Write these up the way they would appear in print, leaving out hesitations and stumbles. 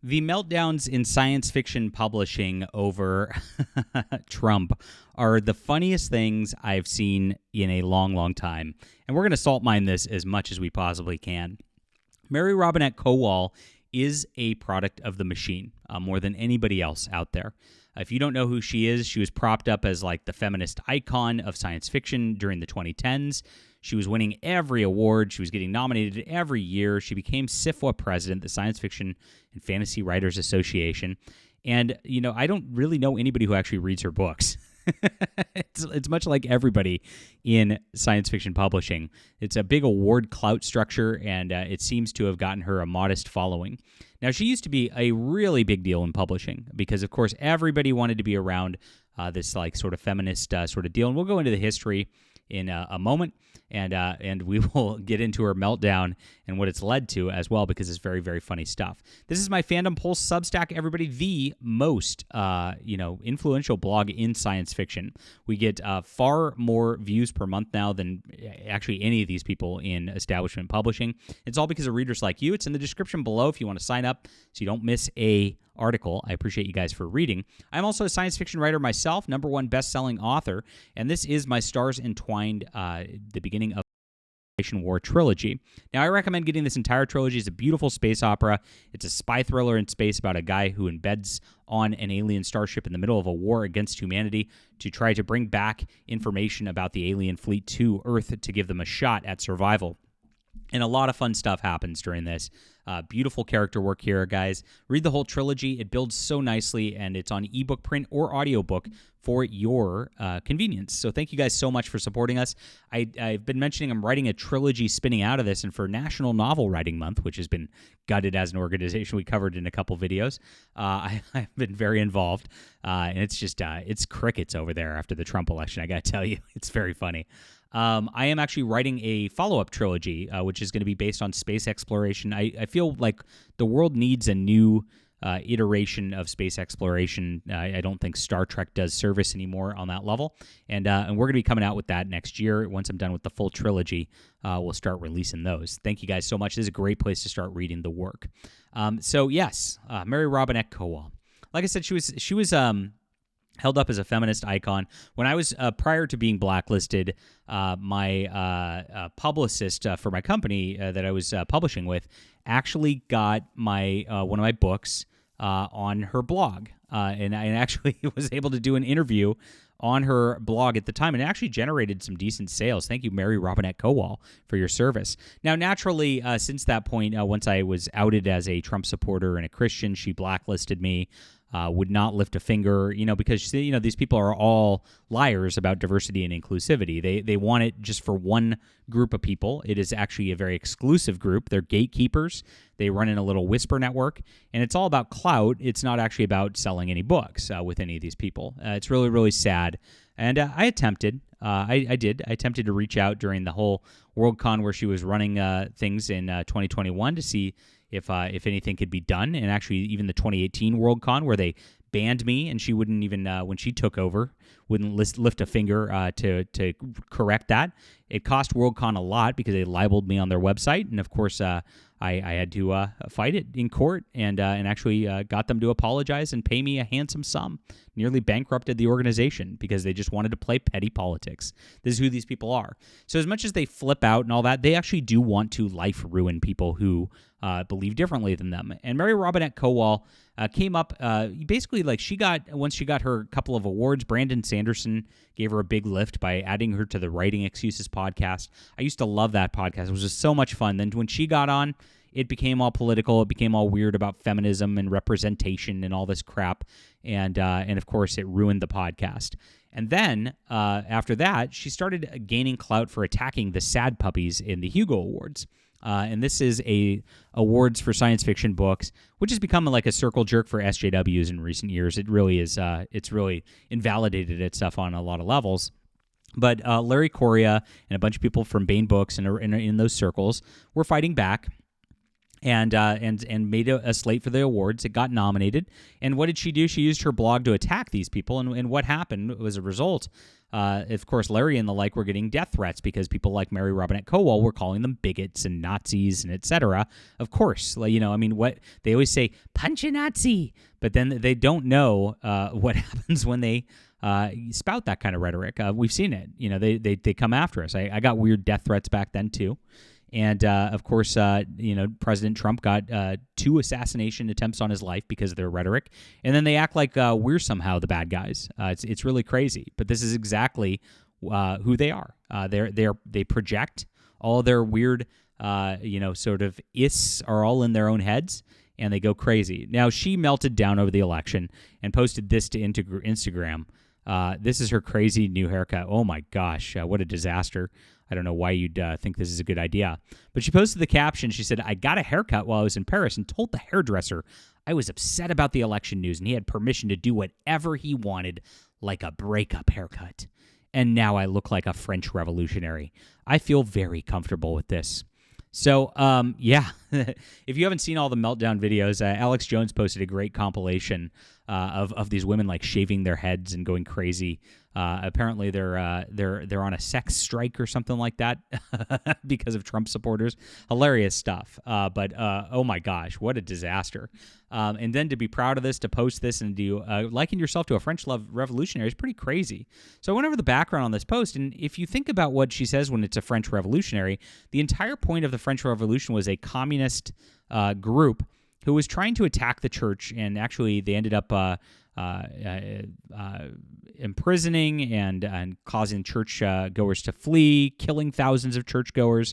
The meltdowns in science fiction publishing over Trump are the funniest things I've seen in a long, long time. And we're going to salt mine this as much as we possibly can. Mary Robinette Kowal is a product of the machine more than anybody else out there. If you don't know who she was propped up as like the feminist icon of science fiction during the 2010s. She was winning every award. She was getting nominated every year. She became SFWA president, the Science Fiction and Fantasy Writers Association. And, I don't really know anybody who actually reads her books. It's much like everybody in science fiction publishing. It's a big award clout structure, and it seems to have gotten her a modest following. Now, she used to be a really big deal in publishing because, of course, everybody wanted to be around this like sort of feminist sort of deal. And we'll go into the history in a moment, and we will get into her meltdown and what it's led to as well, because it's very, very funny stuff. This is my Fandom Pulse Substack, everybody, the most influential blog in science fiction. We get far more views per month now than actually any of these people in establishment publishing. It's all because of readers like you. It's in the description below if you want to sign up so you don't miss a article. I appreciate you guys for reading. I'm also a science fiction writer myself, #1 best-selling author, and this is my Stars Entwined, the beginning of War trilogy. Now, I recommend getting this entire trilogy. It's a beautiful space opera. It's a spy thriller in space about a guy who embeds on an alien starship in the middle of a war against humanity to try to bring back information about the alien fleet to Earth to give them a shot at survival. And a lot of fun stuff happens during this. Beautiful character work here, guys. Read the whole trilogy. It builds so nicely, and it's on ebook, print, or audiobook for your convenience. So thank you guys so much for supporting us. I've been mentioning I'm writing a trilogy spinning out of this, and for National Novel Writing Month, which has been gutted as an organization we covered in a couple videos, I've been very involved. And it's just, it's crickets over there after the Trump election, I got to tell you. It's very funny. I am actually writing a follow-up trilogy, which is going to be based on space exploration. I feel like the world needs a new iteration of space exploration. I don't think Star Trek does service anymore on that level, and we're going to be coming out with that next year. Once I'm done with the full trilogy, we'll start releasing those. Thank you guys so much. This is a great place to start reading the work. So yes, Mary Robinette Kowal. Like I said, she was held up as a feminist icon. When I was, prior to being blacklisted, my publicist for my company that I was publishing with actually got my one of my books on her blog. And I actually was able to do an interview on her blog at the time, and it actually generated some decent sales. Thank you, Mary Robinette Kowal, for your service. Now, naturally, since that point, once I was outed as a Trump supporter and a Christian, she blacklisted me. Would not lift a finger, because, these people are all liars about diversity and inclusivity. They want it just for one group of people. It is actually a very exclusive group. They're gatekeepers. They run in a little whisper network, and it's all about clout. It's not actually about selling any books with any of these people. It's really, really sad. And I attempted. I attempted to reach out during the whole Worldcon where she was running things in 2021 to see if anything could be done, and actually even the 2018 Worldcon where they banned me, and she wouldn't even, when she took over, wouldn't lift a finger to correct that. It cost Worldcon a lot because they libeled me on their website, and of course I had to fight it in court and actually got them to apologize and pay me a handsome sum. Nearly bankrupted the organization because they just wanted to play petty politics. This is who these people are. So as much as they flip out and all that, they actually do want to life ruin people who believe differently than them. And Mary Robinette Kowal came up basically like once she got her couple of awards, Brandon Sanderson gave her a big lift by adding her to the Writing Excuses podcast. I used to love that podcast. It was just so much fun. Then when she got on, it became all political. It became all weird about feminism and representation and all this crap. And of course, it ruined the podcast. And then after that, she started gaining clout for attacking the sad puppies in the Hugo Awards. And this is a awards for science fiction books, which has become like a circle jerk for SJWs in recent years. It really is. It's really invalidated itself on a lot of levels. But Larry Correia and a bunch of people from Baen Books and in those circles were fighting back. And made a slate for the awards. It got nominated. And what did she do? She used her blog to attack these people. And what happened was a result. Of course, Larry and the like were getting death threats because people like Mary Robinette Kowal were calling them bigots and Nazis and etc. Of course, what they always say, punch a Nazi, but then they don't know what happens when they spout that kind of rhetoric. We've seen it. They come after us. I got weird death threats back then too. And, of course, President Trump got 2 assassination attempts on his life because of their rhetoric. And then they act like we're somehow the bad guys. It's really crazy. But this is exactly who they are. They project all their weird, sort of ists are all in their own heads, and they go crazy. Now, she melted down over the election and posted this to Instagram. This is her crazy new haircut. Oh, my gosh. What a disaster. I don't know why you'd think this is a good idea. But she posted the caption. She said, I got a haircut while I was in Paris and told the hairdresser I was upset about the election news and he had permission to do whatever he wanted, like a breakup haircut. And now I look like a French revolutionary. I feel very comfortable with this. So, if you haven't seen all the meltdown videos, Alex Jones posted a great compilation of these women like shaving their heads and going crazy. Apparently, they're on a sex strike or something like that because of Trump supporters. Hilarious stuff. But oh my gosh, what a disaster! And then to be proud of this, to post this, and to liken yourself to a French revolutionary is pretty crazy. So I went over the background on this post, and if you think about what she says when it's a French revolutionary, the entire point of the French Revolution was a communist group who was trying to attack the church, and actually they ended up imprisoning and causing church goers to flee, killing thousands of churchgoers.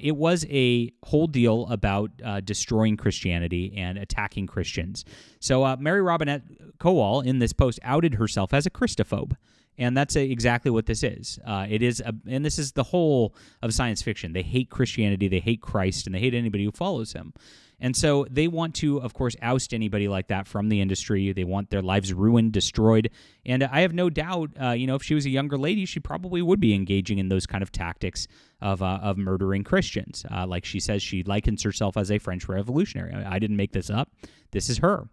It was a whole deal about destroying Christianity and attacking Christians. So Mary Robinette Kowal in this post outed herself as a Christophobe. And that's exactly what this is. It is, and this is the whole of science fiction. They hate Christianity, they hate Christ, and they hate anybody who follows him. And so they want to, of course, oust anybody like that from the industry. They want their lives ruined, destroyed. And I have no doubt, if she was a younger lady, she probably would be engaging in those kind of tactics of murdering Christians. Like she says, she likens herself as a French revolutionary. I didn't make this up. This is her.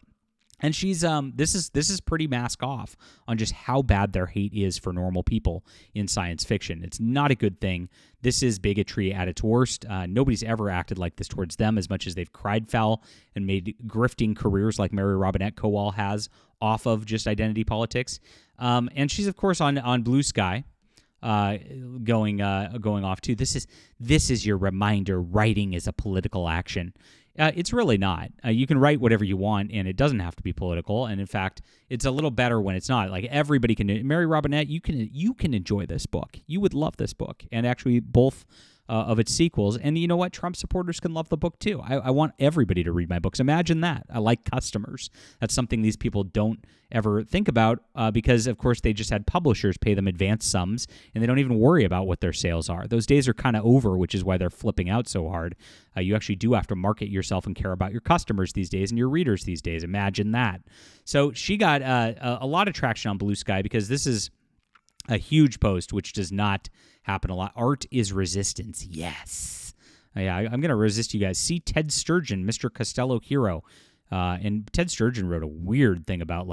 And she's this is pretty mask off on just how bad their hate is for normal people in science fiction. It's not a good thing. This is bigotry at its worst. Nobody's ever acted like this towards them as much as they've cried foul and made grifting careers like Mary Robinette Kowal has off of just identity politics. And she's of course on Blue Sky. Going off too. This is your reminder. Writing is a political action. It's really not. You can write whatever you want, and it doesn't have to be political. And in fact, it's a little better when it's not. Like everybody can. Mary Robinette, you can enjoy this book. You would love this book, and actually both of its sequels. And you know what? Trump supporters can love the book too. I want everybody to read my books. Imagine that. I like customers. That's something these people don't ever think about because, of course, they just had publishers pay them advance sums, and they don't even worry about what their sales are. Those days are kind of over, which is why they're flipping out so hard. You actually do have to market yourself and care about your customers these days and your readers these days. Imagine that. So she got a lot of traction on Blue Sky because this is a huge post, which does not happen a lot. Art is resistance. Yes. Yeah, I'm going to resist you guys. See Ted Sturgeon, Mr. Costello hero. And Ted Sturgeon wrote a weird thing about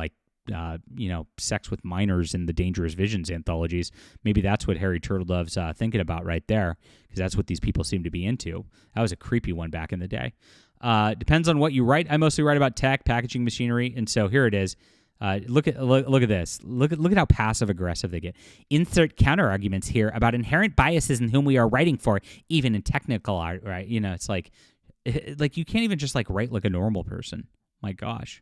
sex with minors in the Dangerous Visions anthologies. Maybe that's what Harry Turtledove's thinking about right there, because that's what these people seem to be into. That was a creepy one back in the day. Depends on what you write. I mostly write about tech, packaging, machinery, and so here it is. Look at this. Look at how passive aggressive they get. Insert counter arguments here about inherent biases in whom we are writing for, even in technical art. Right? It's like you can't even just write like a normal person. My gosh,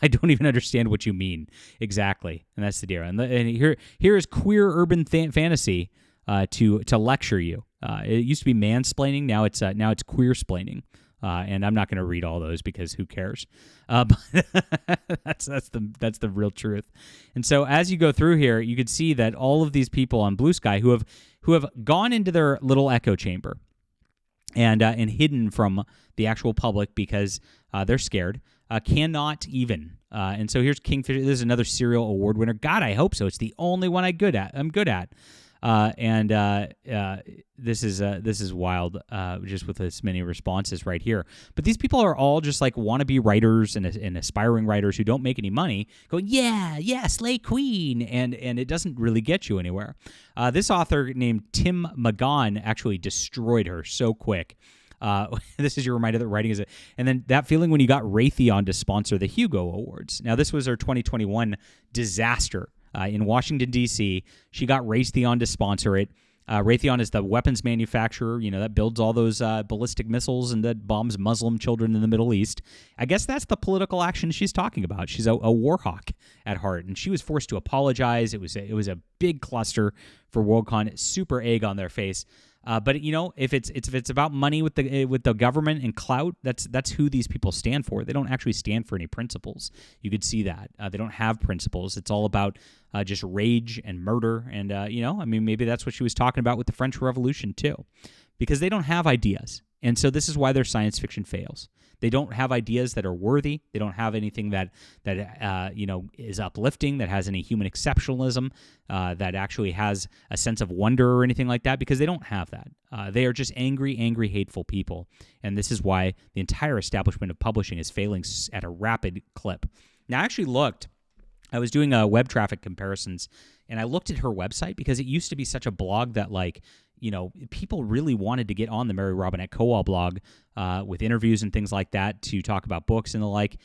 I don't even understand what you mean exactly. And that's the deal. And here is queer urban fantasy to lecture you. It used to be mansplaining. Now it's queer-splaining. And I'm not going to read all those because who cares? But that's the real truth. And so as you go through here, you can see that all of these people on Blue Sky who have gone into their little echo chamber and hidden from the actual public because they're scared, cannot even. And so here's Kingfisher. This is another serial award winner. God, I hope so. It's the only one I'm good at. This is wild, just with this many responses right here. But these people are all just like wannabe writers and aspiring writers who don't make any money, going, yeah, slay queen, and it doesn't really get you anywhere. This author named Tim McGaughan actually destroyed her so quick. This is your reminder that writing is it. And then that feeling when you got Raytheon to sponsor the Hugo Awards. Now, this was her 2021 disaster in Washington, D.C. She got Raytheon to sponsor it. Raytheon is the weapons manufacturer, that builds all those ballistic missiles and that bombs Muslim children in the Middle East. I guess that's the political action she's talking about. She's a war hawk at heart, and she was forced to apologize. It was a big cluster for Worldcon, super egg on their face. But if it's about money with the government and clout, that's who these people stand for. They don't actually stand for any principles. You could see that they don't have principles. It's all about just rage and murder. And maybe that's what she was talking about with the French Revolution too, because they don't have ideas. And so this is why their science fiction fails. They don't have ideas that are worthy. They don't have anything that is uplifting, that has any human exceptionalism, that actually has a sense of wonder or anything like that, because they don't have that. They are just angry, hateful people. And this is why the entire establishment of publishing is failing at a rapid clip. Now, I was doing web traffic comparisons, and I looked at her website because it used to be such a blog that people really wanted to get on the Mary Robinette Kowal blog with interviews and things like that to talk about books and the like.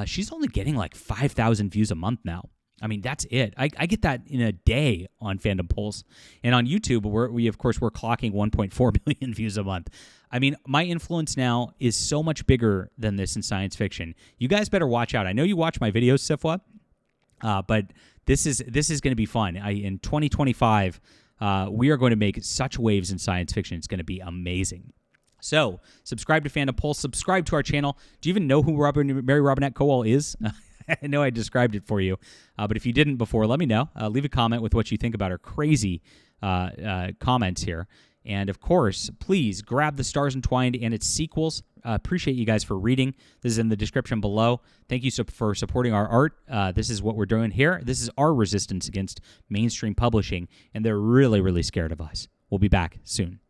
She's only getting like 5,000 views a month now. I mean, that's it. I get that in a day on Fandom Pulse. And on YouTube, we're clocking 1.4 million views a month. I mean, my influence now is so much bigger than this in science fiction. You guys better watch out. I know you watch my videos, SFWA, but this is going to be fun. In 2025, we are going to make such waves in science fiction. It's going to be amazing. So, subscribe to Fandom Pulse. Subscribe to our channel. Do you even know who Mary Robinette Kowal is? I know I described it for you, but if you didn't before, let me know. Leave a comment with what you think about her crazy comments here. And, of course, please grab The Stars Entwined and its sequels. Appreciate you guys for reading. This is in the description below. Thank you for supporting our art. This is what we're doing here. This is our resistance against mainstream publishing, and they're really, really scared of us. We'll be back soon.